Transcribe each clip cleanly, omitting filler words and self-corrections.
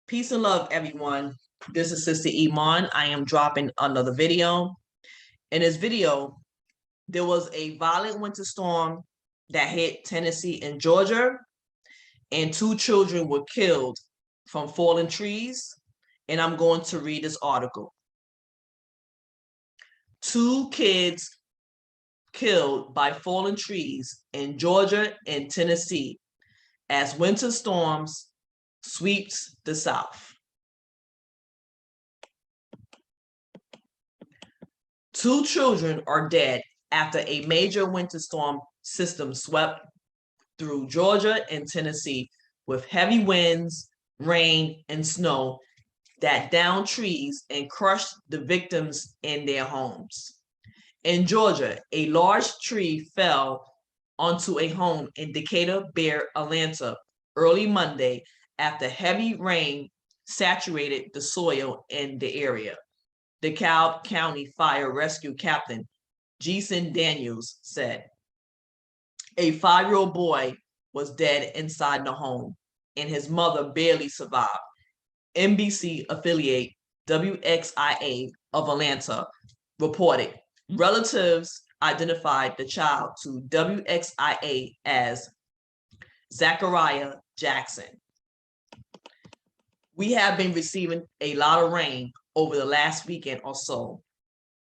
Peace and love, everyone. This is Sister Iman. I am dropping another video. In this video, there was a violent winter storm that hit Tennessee and Georgia, and 2 children were killed from falling trees. And I'm going to read this article. 2 kids killed by fallen trees in Georgia and Tennessee as winter storms sweeps the South. 2 children are dead after a major winter storm system swept through Georgia and Tennessee with heavy winds, rain, and snow that downed trees and crushed the victims in their homes. In Georgia, a large tree fell onto a home in Decatur, Atlanta, early Monday after heavy rain saturated the soil in the area. DeKalb County Fire Rescue Captain Jason Daniels said. A 5-year-old boy was dead inside the home, and his mother barely survived. NBC affiliate WXIA of Atlanta reported relatives identified the child to WXIA as Zachariah Jackson. We have been receiving a lot of rain over the last weekend or so,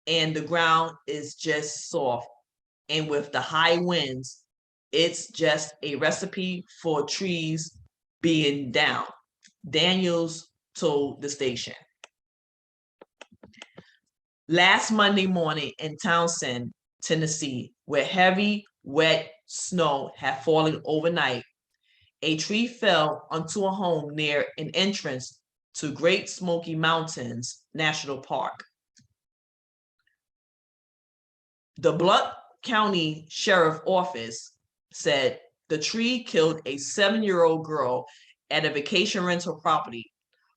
and the ground is just soft. And with the high winds, it's just a recipe for trees being down, Daniels told the station. Last Monday morning in Townsend, Tennessee, where heavy, wet snow had fallen overnight, a tree fell onto a home near an entrance to Great Smoky Mountains National Park. The Blount County Sheriff Office said the tree killed a 7-year-old girl at a vacation rental property.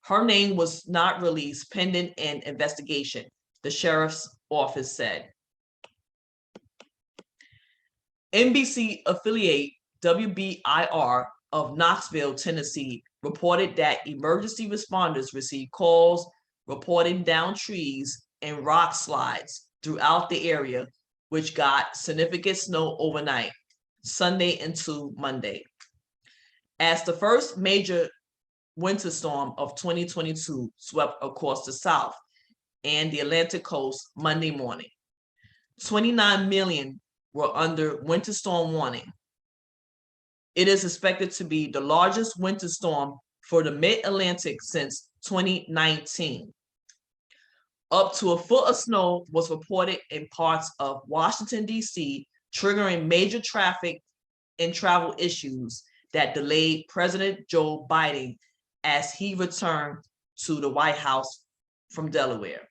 Her name was not released pending an investigation, the sheriff's office said. NBC affiliate WBIR of Knoxville, Tennessee, reported that emergency responders received calls reporting downed trees and rock slides throughout the area, which got significant snow overnight, Sunday into Monday. As the first major winter storm of 2022 swept across the South and the Atlantic coast Monday morning, 29 million were under winter storm warning. It is expected to be the largest winter storm for the mid-Atlantic since 2019. Up to a foot of snow was reported in parts of Washington, D.C., triggering major traffic and travel issues that delayed President Joe Biden as he returned to the White House from Delaware.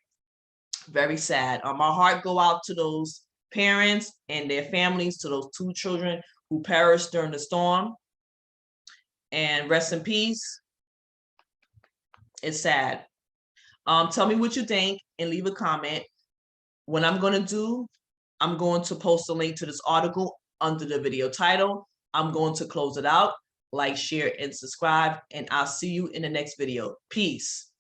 Very sad. My heart go out to those parents and their families, to those 2 children who perished during the storm. And rest in peace. It's sad. Tell me what you think and leave a comment. What I'm going to post a link to this article under the video title. I'm going to close it out. Like, share, and subscribe, and I'll see you in the next video. Peace.